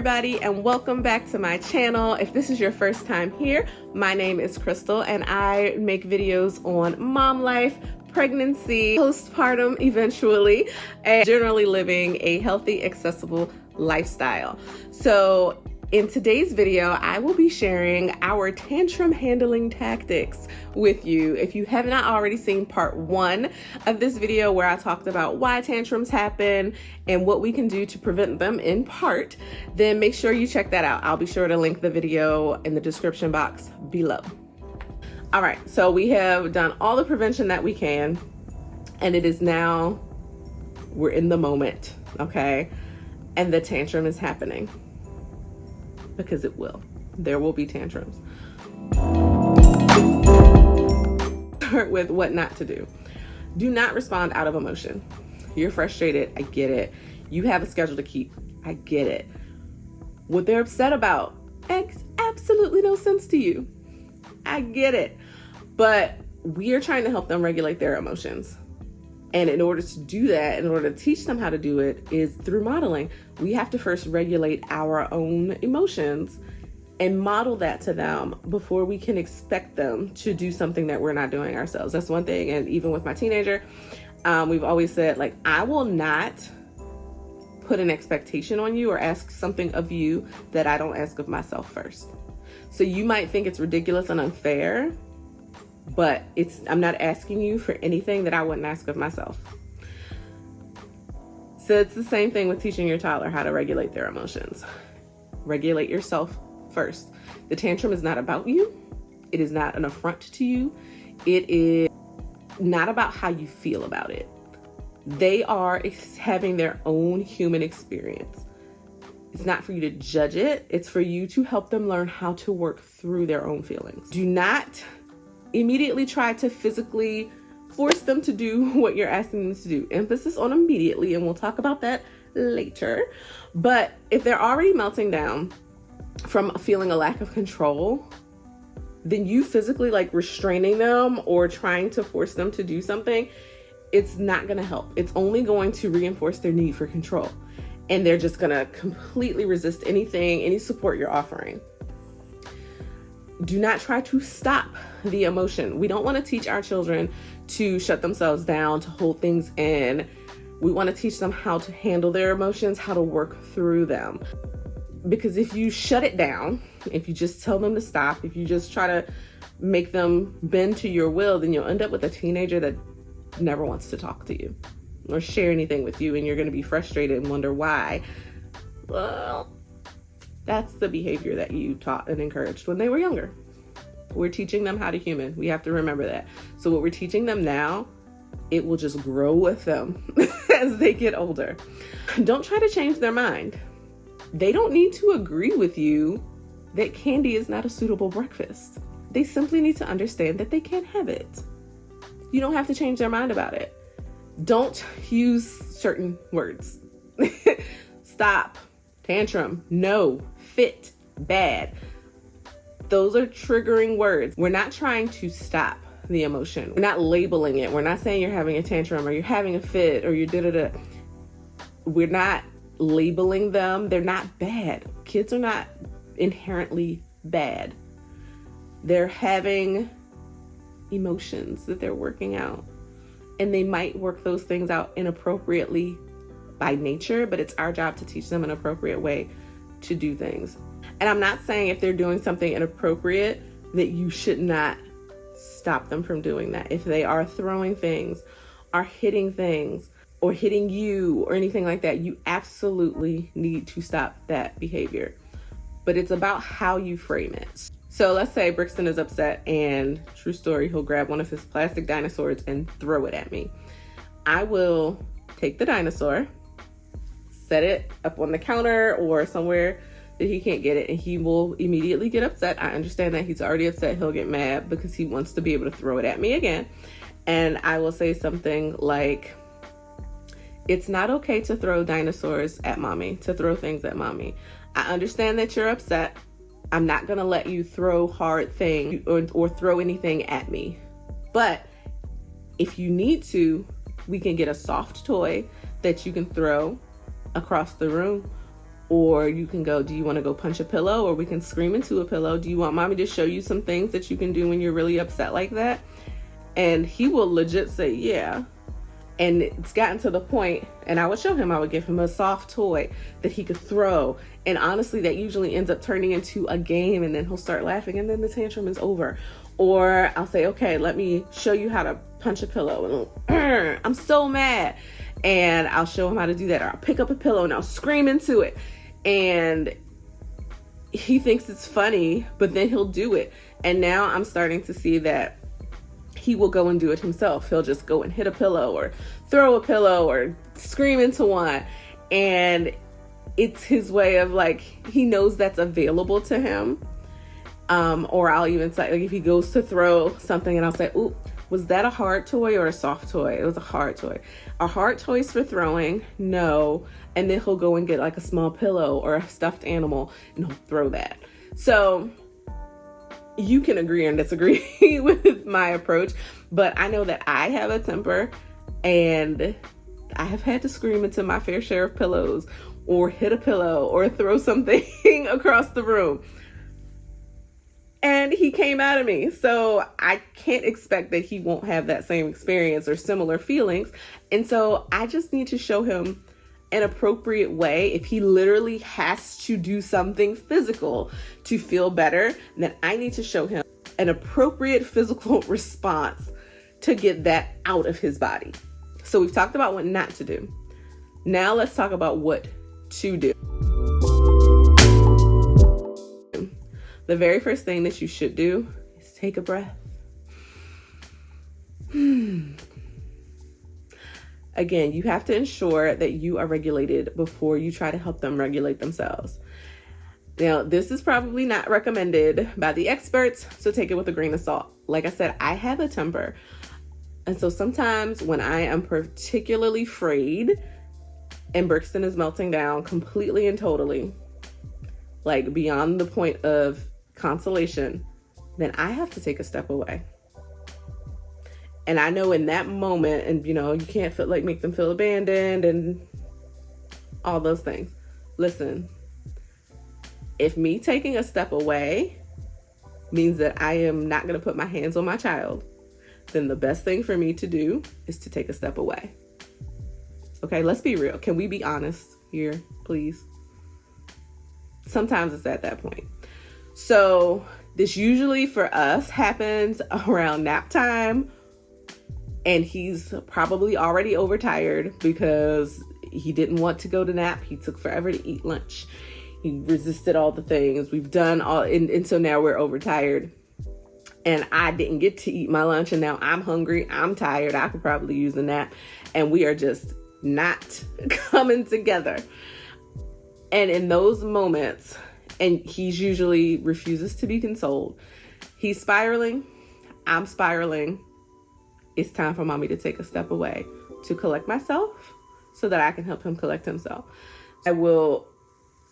everybody, and welcome back to my channel. If this is your first time here, my name is Crystal and I make videos on mom life, pregnancy, postpartum eventually, and generally living a healthy, accessible lifestyle. So in today's video, I will be sharing our tantrum handling tactics with you. If you have not already seen part 1 of this video where I talked about why tantrums happen and what we can do to prevent them in part, then make sure you check that out. I'll be sure to link the video in the description box below. All right, so we have done all the prevention that we can, and it is now, we're in the moment, okay? And the tantrum is happening. Because it will. There will be tantrums. Start with what not to do. Do not respond out of emotion. You're frustrated, I get it. You have a schedule to keep, I get it. What they're upset about makes absolutely no sense to you. I get it. But we are trying to help them regulate their emotions. And in order to do that, in order to teach them how to do it, is through modeling. We have to first regulate our own emotions and model that to them before we can expect them to do something that we're not doing ourselves. That's one thing. And even with my teenager, we've always said, like, I will not put an expectation on you or ask something of you that I don't ask of myself first. So you might think it's ridiculous and unfair, but I'm not asking you for anything that I wouldn't ask of myself. So it's the same thing with teaching your toddler how to regulate their emotions. Regulate yourself first. The tantrum is not about you. It is not an affront to you. It is not about how you feel about it. They are having their own human experience. It's not for you to judge it. It's for you to help them learn how to work through their own feelings. Do not immediately try to physically force them to do what you're asking them to do. Emphasis on immediately, and we'll talk about that later. But if they're already melting down from feeling a lack of control, then you physically restraining them or trying to force them to do something, it's not going to help. It's only going to reinforce their need for control. And they're just going to completely resist any support you're offering. Do not try to stop the emotion. We don't want to teach our children to shut themselves down, to hold things in. We want to teach them how to handle their emotions, how to work through them. Because if you shut it down, if you just tell them to stop, if you just try to make them bend to your will, then you'll end up with a teenager that never wants to talk to you or share anything with you, and you're going to be frustrated and wonder why. Well, that's the behavior that you taught and encouraged when they were younger. We're teaching them how to human. We have to remember that. So what we're teaching them now, it will just grow with them as they get older. Don't try to change their mind. They don't need to agree with you that candy is not a suitable breakfast. They simply need to understand that they can't have it. You don't have to change their mind about it. Don't use certain words. Stop. Tantrum. No. Fit. Bad. Those are triggering words. We're not trying to stop the emotion. We're not labeling it. We're not saying you're having a tantrum or you're having a fit or you're da-da-da. We're not labeling them. They're not bad. Kids are not inherently bad. They're having emotions that they're working out. And they might work those things out inappropriately by nature, but it's our job to teach them an appropriate way to do things. And I'm not saying if they're doing something inappropriate that you should not stop them from doing that. If they are throwing things, are hitting things, or hitting you or anything like that, you absolutely need to stop that behavior. But it's about how you frame it. So let's say Brixton is upset and, true story, he'll grab one of his plastic dinosaurs and throw it at me. I will take the dinosaur, set it up on the counter or somewhere that he can't get it, and he will immediately get upset. I understand that he's already upset. He'll get mad because he wants to be able to throw it at me again. And I will say something like, it's not okay to throw dinosaurs at mommy, to throw things at mommy. I understand that you're upset. I'm not going to let you throw hard things or throw anything at me. But if you need to, we can get a soft toy that you can throw across the room, Or you can go, do you want to go punch a pillow, or we can scream into a pillow? Do you want mommy to show you some things that you can do when you're really upset like that? And he will legit say, yeah. And it's gotten to the point, and I would show him, I would give him a soft toy that he could throw. And honestly, that usually ends up turning into a game, and then he'll start laughing, and then the tantrum is over. Or I'll say, okay, let me show you how to punch a pillow. And I'm so mad. And I'll show him how to do that. Or I'll pick up a pillow and I'll scream into it. And he thinks it's funny, but then he'll do it. And now I'm starting to see that he will go and do it himself. He'll just go and hit a pillow or throw a pillow or scream into one. And it's his way of like, he knows that's available to him. Or I'll even say, like, if he goes to throw something and I'll say, ooh, was that a hard toy or a soft toy? It was a hard toy. Are hard toys for throwing? No. And then he'll go and get like a small pillow or a stuffed animal and he'll throw that. So you can agree and disagree with my approach, but I know that I have a temper and I have had to scream into my fair share of pillows or hit a pillow or throw something across the room. And he came out of me. So I can't expect that he won't have that same experience or similar feelings. And so I just need to show him an appropriate way. If he literally has to do something physical to feel better, then I need to show him an appropriate physical response to get that out of his body. So we've talked about what not to do. Now let's talk about what to do. The very first thing that you should do is take a breath. Again, you have to ensure that you are regulated before you try to help them regulate themselves. Now, this is probably not recommended by the experts, so take it with a grain of salt. Like I said, I have a temper. And so sometimes when I am particularly frayed and Brixton is melting down completely and totally, like beyond the point of consolation, then I have to take a step away. And I know in that moment, and you know, you can't feel like make them feel abandoned and all those things. Listen, if me taking a step away means that I am not going to put my hands on my child, then the best thing for me to do is to take a step away. Okay, let's be real. Can we be honest here, please? Sometimes it's at that point. So this usually for us happens around nap time, and he's probably already overtired because he didn't want to go to nap. He took forever to eat lunch. He resisted all the things we've done and so now we're overtired. And I didn't get to eat my lunch, and now I'm hungry. I'm tired. I could probably use a nap, and we are just not coming together. And in those moments, and he usually refuses to be consoled. He's spiraling. I'm spiraling. It's time for mommy to take a step away to collect myself so that I can help him collect himself. I will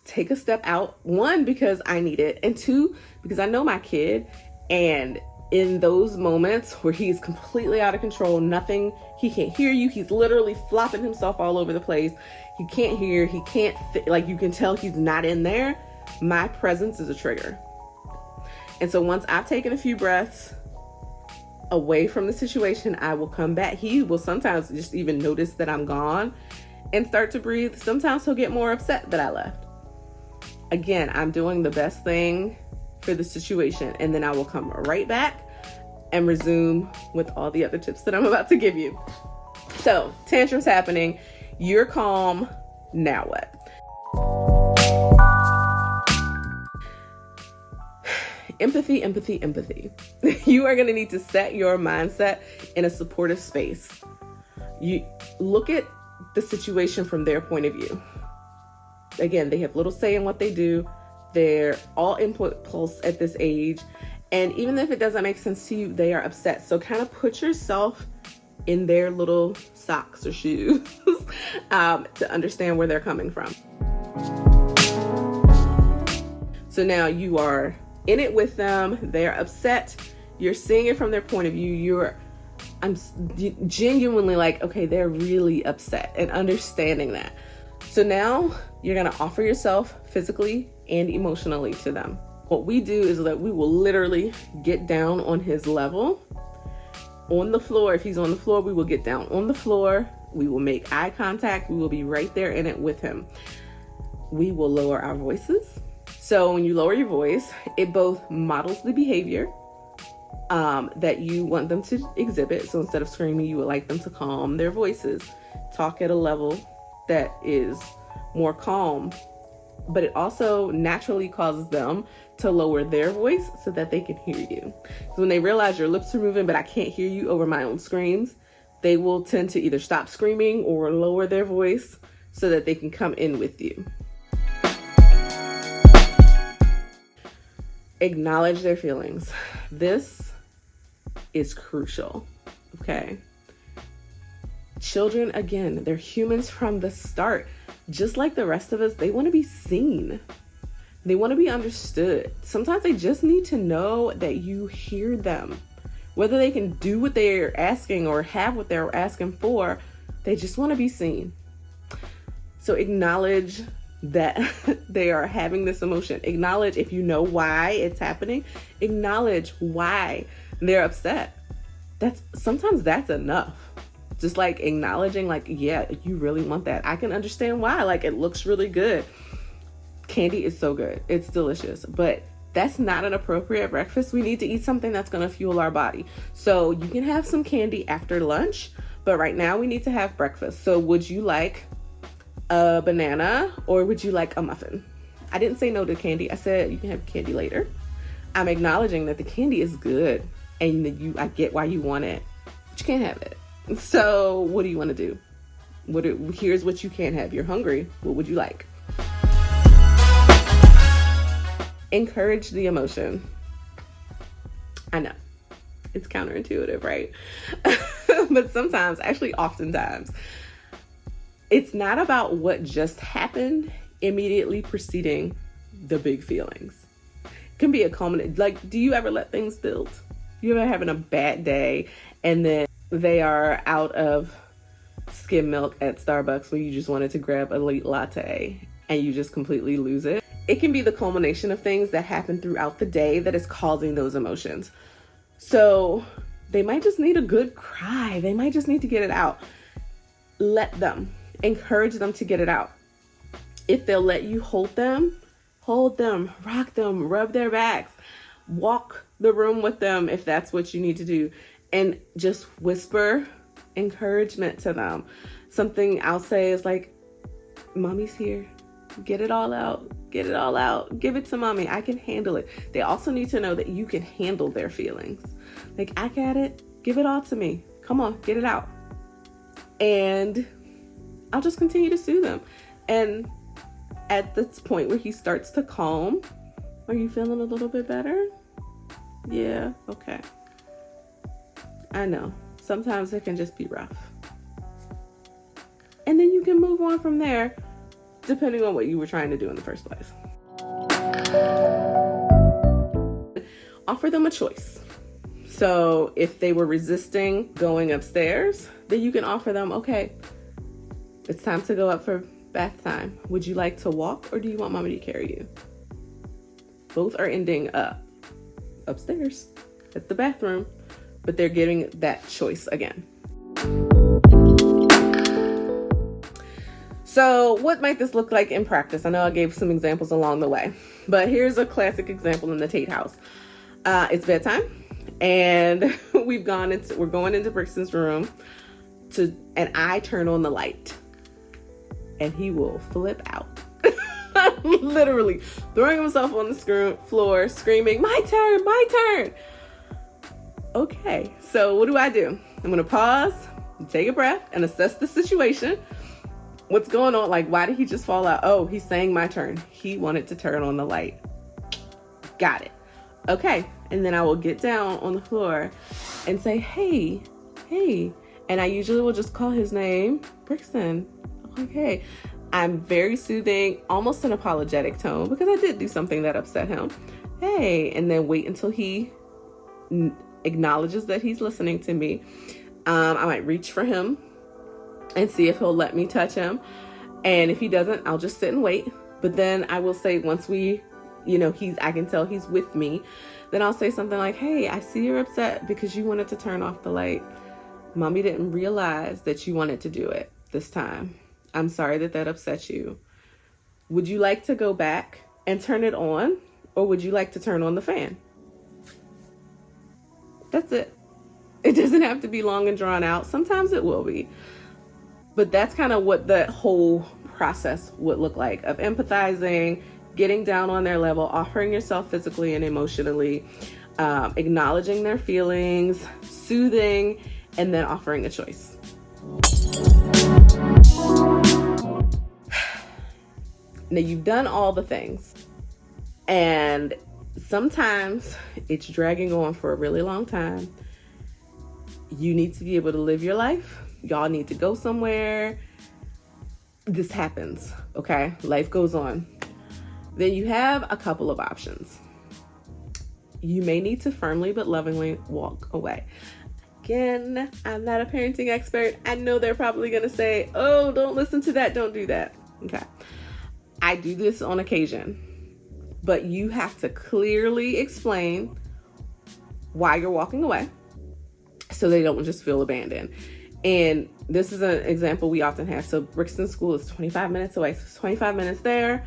take a step out, one, because I need it, and two, because I know my kid. And in those moments where he's completely out of control, nothing, he can't hear you. He's literally flopping himself all over the place. He can't hear. He can't, like you can tell he's not in there. My presence is a trigger. And so once I've taken a few breaths away from the situation, I will come back. He will sometimes just even notice that I'm gone and start to breathe. Sometimes he'll get more upset that I left. Again, I'm doing the best thing for the situation, and then I will come right back and resume with all the other tips that I'm about to give you. So, tantrums happening, you're calm, now what? Empathy, empathy, empathy. You are going to need to set your mindset in a supportive space. You look at the situation from their point of view. Again, they have little say in what they do. They're all input pulse at this age. And even if it doesn't make sense to you, they are upset. So kind of put yourself in their little socks or shoes to understand where they're coming from. So now you are in it with them. They're upset. You're seeing it from their point of view. I'm genuinely like, okay, they're really upset, and understanding that. So now you're going to offer yourself physically and emotionally to them. What we do is that we will literally get down on his level on the floor. If he's on the floor, we will get down on the floor. We will make eye contact. We will be right there in it with him. We will lower our voices. So when you lower your voice, it both models the behavior that you want them to exhibit. So instead of screaming, you would like them to calm their voices, talk at a level that is more calm, but it also naturally causes them to lower their voice so that they can hear you. So when they realize your lips are moving, but I can't hear you over my own screams, they will tend to either stop screaming or lower their voice so that they can come in with you. Acknowledge their feelings. This is crucial, okay? Children, again, they're humans from the start. Just like the rest of us, they want to be seen. They want to be understood. Sometimes they just need to know that you hear them. Whether they can do what they're asking or have what they're asking for, they just want to be seen. So acknowledge that they are having this emotion. Acknowledge if you know why it's happening. Acknowledge why they're upset. Sometimes that's enough. Just like acknowledging, like, yeah, you really want that. I can understand why. Like, it looks really good. Candy is so good. It's delicious. But that's not an appropriate breakfast. We need to eat something that's going to fuel our body. So you can have some candy after lunch, but right now we need to have breakfast. So would you like a banana or would you like a muffin? I didn't say no to candy. I said you can have candy later. I'm acknowledging that the candy is good and I get why you want it, but you can't have it. So what do you want to do? Here's what you can't have. You're hungry. What would you like? Encourage the emotion. I know it's counterintuitive, right? But sometimes, actually oftentimes, it's not about what just happened immediately preceding the big feelings. It can be a culmination. Like, do you ever let things build? You ever having a bad day and then they are out of skim milk at Starbucks where you just wanted to grab a late latte and you just completely lose it? It can be the culmination of things that happen throughout the day that is causing those emotions. So they might just need a good cry. They might just need to get it out. Let them. Encourage them to get it out. If they'll let you hold them, rock them, rub their backs, walk the room with them if that's what you need to do, and just whisper encouragement to them. Something I'll say is like, mommy's here. Get it all out. Get it all out. Give it to mommy. I can handle it. They also need to know that you can handle their feelings. Like, I got it. Give it all to me. Come on, get it out. And I'll just continue to soothe them. And at this point where he starts to calm, are you feeling a little bit better? Yeah, okay. I know. Sometimes it can just be rough. And then you can move on from there, depending on what you were trying to do in the first place. Offer them a choice. So if they were resisting going upstairs, then you can offer them, okay, it's time to go up for bath time. Would you like to walk or do you want mommy to carry you? Both are ending up upstairs at the bathroom, but they're getting that choice again. So what might this look like in practice? I know I gave some examples along the way, but here's a classic example in the Tate house. It's bedtime and we're going into Brixton's room and I turn on the light and he will flip out. Literally throwing himself on the floor, screaming, my turn. Okay, so what do? I'm gonna pause, take a breath, and assess the situation. What's going on? Like, why did he just fall out? Oh, he's saying my turn. He wanted to turn on the light. Got it. Okay, and then I will get down on the floor and say, hey. And I usually will just call his name, Brixton. Okay. I'm very soothing, almost an apologetic tone, because I did do something that upset him. Hey, and then wait until he acknowledges that he's listening to me. I might reach for him and see if he'll let me touch him. And if he doesn't, I'll just sit and wait. But then I will say, once we, I can tell he's with me, then I'll say something like, hey, I see you're upset because you wanted to turn off the light. Mommy didn't realize that you wanted to do it this time. I'm sorry that upset you. Would you like to go back and turn it on, or would you like to turn on the fan? That's it. It doesn't have to be long and drawn out. Sometimes it will be. But that's kind of what the whole process would look like, of empathizing, getting down on their level, offering yourself physically and emotionally, acknowledging their feelings, soothing, and then offering a choice. Now, you've done all the things, and sometimes it's dragging on for a really long time. You need to be able to live your life. Y'all need to go somewhere. This happens, okay? Life goes on. Then you have a couple of options. You may need to firmly but lovingly walk away. Again, I'm not a parenting expert. I know they're probably going to say, oh, don't listen to that. Don't do that. Okay. I do this on occasion, but you have to clearly explain why you're walking away so they don't just feel abandoned. And this is an example we often have. So Brixton School is 25 minutes away. So it's 25 minutes there,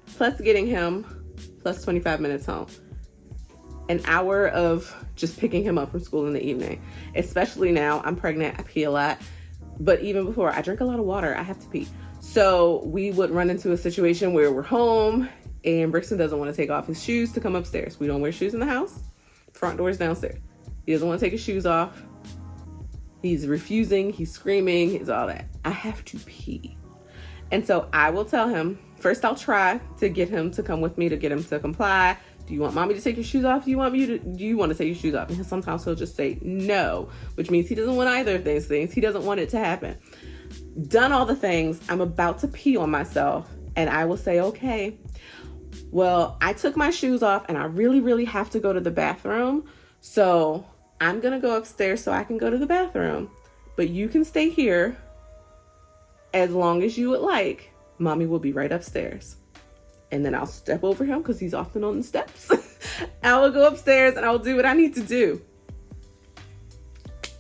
plus getting him, plus 25 minutes home. An hour of just picking him up from school in the evening. Especially now, I'm pregnant, I pee a lot. But even before, I drink a lot of water, I have to pee. So we would run into a situation where we're home and Brixton doesn't want to take off his shoes to come upstairs. We don't wear shoes in the house. Front door is downstairs. He doesn't want to take his shoes off. He's refusing, he's screaming, he's all that. I have to pee. And so I will tell him, first I'll try to get him to come with me, to get him to comply. Do you want mommy to take your shoes off? Do you want to take your shoes off? And sometimes he'll just say no, which means he doesn't want either of these things. He doesn't want it to happen. Done all the things, I'm about to pee on myself, and I will say, okay, well, I took my shoes off and I really, really have to go to the bathroom. So I'm going to go upstairs so I can go to the bathroom, but you can stay here as long as you would like. Mommy will be right upstairs. And then I'll step over him because he's often on the steps. I will go upstairs and I'll do what I need to do.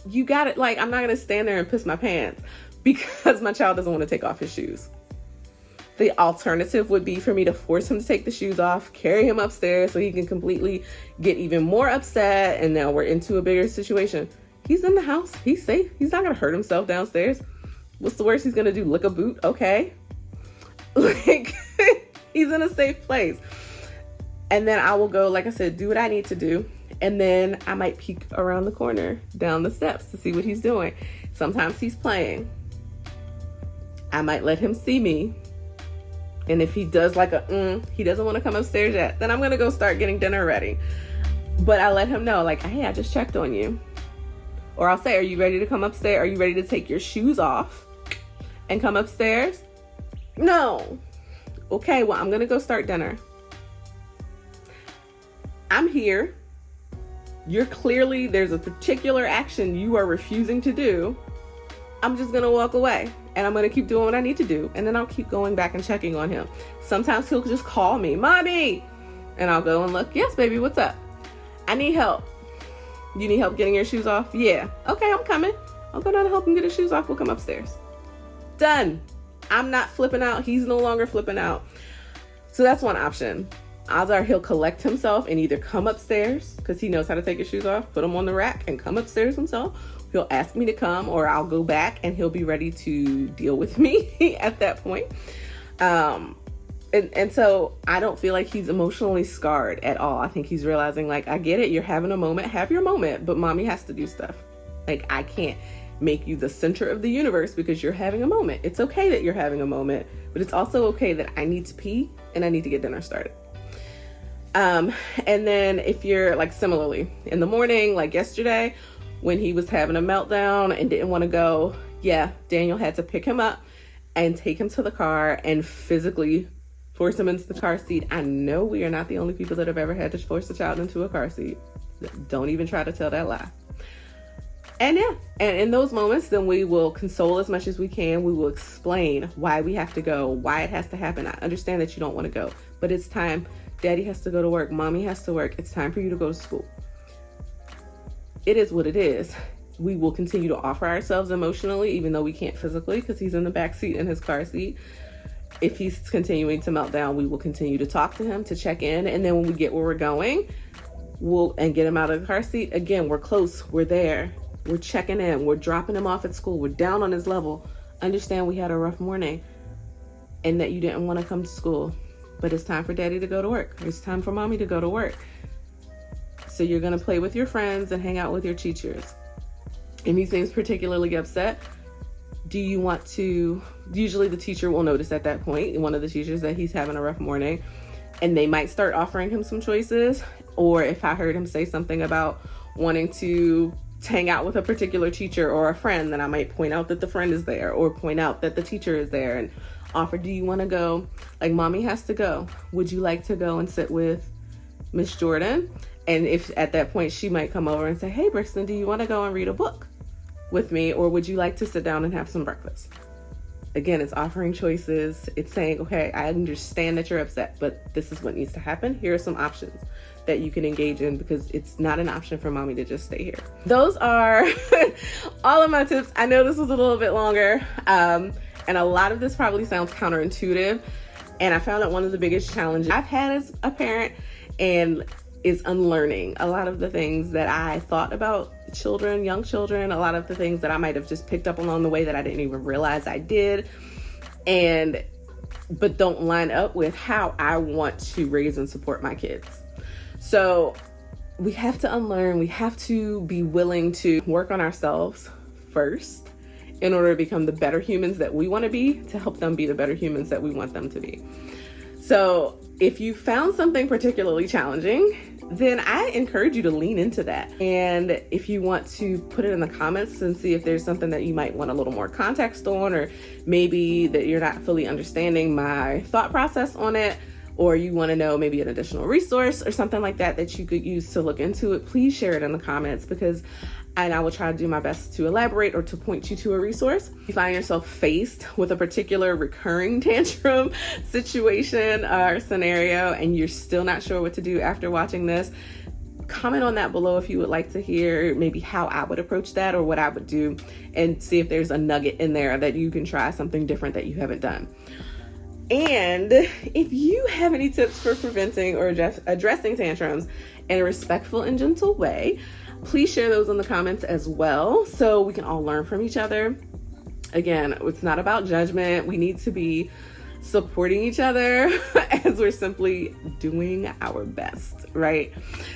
You got it. Like, I'm not going to stand there and piss my pants because my child doesn't want to take off his shoes. The alternative would be for me to force him to take the shoes off, carry him upstairs so he can completely get even more upset. And now we're into a bigger situation. He's in the house. He's safe. He's not going to hurt himself downstairs. What's the worst he's going to do? Lick a boot? Okay. Like, he's in a safe place. And then I will go, like I said, do what I need to do. And then I might peek around the corner down the steps to see what he's doing. Sometimes he's playing. I might let him see me. And if he does like he doesn't want to come upstairs yet, then I'm going to go start getting dinner ready. But I let him know, like, hey, I just checked on you. Or I'll say, are you ready to come upstairs? Are you ready to take your shoes off and come upstairs? No. Okay, well, I'm going to go start dinner. I'm here. You're clearly, there's a particular action you are refusing to do. I'm just going to walk away. And I'm going to keep doing what I need to do. And then I'll keep going back and checking on him. Sometimes he'll just call me, Mommy. And I'll go and look. Yes, baby, what's up? I need help. You need help getting your shoes off? Yeah. Okay, I'm coming. I'll go down and help him get his shoes off. We'll come upstairs. Done. I'm not flipping out. He's no longer flipping out. So that's one option. Odds are he'll collect himself and either come upstairs because he knows how to take his shoes off, put them on the rack and come upstairs himself. He'll ask me to come, or I'll go back and he'll be ready to deal with me at that point. And so I don't feel like he's emotionally scarred at all. I think he's realizing, like, I get it. You're having a moment. Have your moment. But mommy has to do stuff. Like, I can't make you the center of the universe because you're having a moment. It's okay that you're having a moment, but it's also okay that I need to pee and I need to get dinner started. And then if you're like similarly in the morning, like yesterday, when he was having a meltdown and didn't want to go, yeah, Daniel had to pick him up and take him to the car and physically force him into the car seat. I know we are not the only people that have ever had to force a child into a car seat. Don't even try to tell that lie. And yeah, and in those moments, then we will console as much as we can. We will explain why we have to go, why it has to happen. I understand that you don't want to go, but it's time. Daddy has to go to work. Mommy has to work. It's time for you to go to school. It is what it is. We will continue to offer ourselves emotionally, even though we can't physically because he's in the back seat in his car seat. If he's continuing to melt down, we will continue to talk to him, to check in. And then when we get where we're going, and get him out of the car seat. Again, we're close. We're there. We're checking in. We're dropping him off at school. We're down on his level. Understand we had a rough morning and that you didn't want to come to school, but it's time for daddy to go to work. It's time for mommy to go to work. So you're going to play with your friends and hang out with your teachers. And he seems particularly upset. Do you want to, usually the teacher will notice at that point, one of the teachers, that he's having a rough morning, and they might start offering him some choices. Or if I heard him say something about wanting to hang out with a particular teacher or a friend, then I might point out that the friend is there, or point out that the teacher is there and offer, do you want to go? Like, mommy has to go. Would you like to go and sit with Miss Jordan? And if at that point she might come over and say, hey, Brixton, do you want to go and read a book with me? Or would you like to sit down and have some breakfast? Again, it's offering choices. It's saying, okay, I understand that you're upset, but this is what needs to happen. Here are some options that you can engage in, because it's not an option for mommy to just stay here. Those are all of my tips. I know this was a little bit longer, and a lot of this probably sounds counterintuitive. And I found that one of the biggest challenges I've had as a parent and is unlearning a lot of the things that I thought about children, young children, a lot of the things that I might have just picked up along the way that I didn't even realize I did, but don't line up with how I want to raise and support my kids. So we have to unlearn. We have to be willing to work on ourselves first in order to become the better humans that we want to be, to help them be the better humans that we want them to be. So if you found something particularly challenging, then I encourage you to lean into that. And if you want to put it in the comments and see if there's something that you might want a little more context on, or maybe that you're not fully understanding my thought process on it, or you want to know maybe an additional resource or something like that that you could use to look into it, please share it in the comments, and I will try to do my best to elaborate or to point you to a resource. If you find yourself faced with a particular recurring tantrum situation or scenario and you're still not sure what to do after watching this, comment on that below if you would like to hear maybe how I would approach that or what I would do, and see if there's a nugget in there that you can try something different that you haven't done. And if you have any tips for preventing or addressing tantrums in a respectful and gentle way, please share those in the comments as well, so we can all learn from each other. Again, it's not about judgment. We need to be supporting each other as we're simply doing our best, right?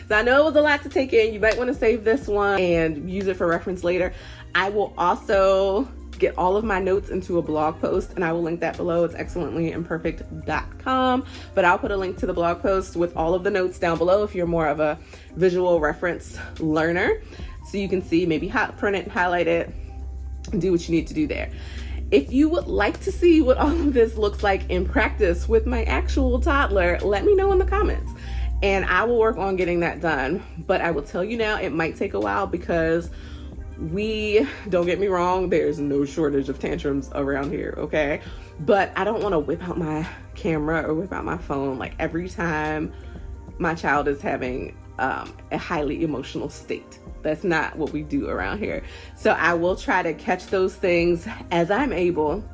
So I know it was a lot to take in. You might want to save this one and use it for reference later. I will also get all of my notes into a blog post, and I will link that below. It's excellentlyimperfect.com, but I'll put a link to the blog post with all of the notes down below if you're more of a visual reference learner, so you can see, maybe print it, highlight it, and do what you need to do there. If you would like to see what all of this looks like in practice with my actual toddler, let me know in the comments, and I will work on getting that done. But I will tell you now, it might take a while, because don't get me wrong, there's no shortage of tantrums around here, okay? But I don't want to whip out my camera or whip out my phone like every time my child is having a highly emotional state. That's not what we do around here. So I will try to catch those things as I'm able,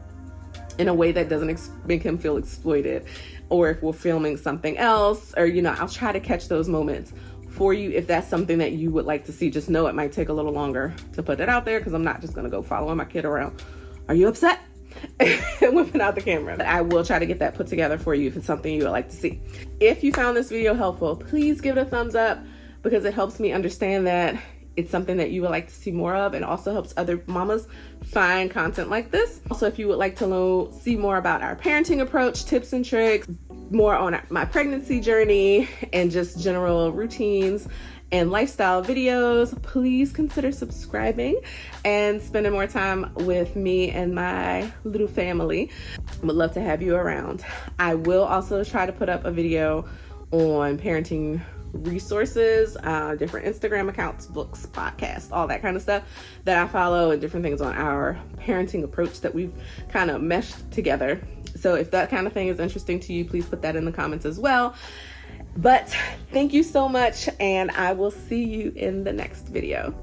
in a way that doesn't make him feel exploited. Or if we're filming something else, or, I'll try to catch those moments for you. If that's something that you would like to see, just know it might take a little longer to put that out there, because I'm not just going to go following my kid around. Are you upset? And whipping out the camera. But I will try to get that put together for you if it's something you would like to see. If you found this video helpful, please give it a thumbs up, because it helps me understand that it's something that you would like to see more of, and also helps other mamas find content like this. Also, if you would like to see more about our parenting approach, tips and tricks, more on my pregnancy journey, and just general routines and lifestyle videos, please consider subscribing and spending more time with me and my little family. Would love to have you around. I will also try to put up a video on parenting resources, different Instagram accounts, books, podcasts, all that kind of stuff that I follow, and different things on our parenting approach that we've kind of meshed together. So if that kind of thing is interesting to you, please put that in the comments as well. But thank you so much, and I will see you in the next video.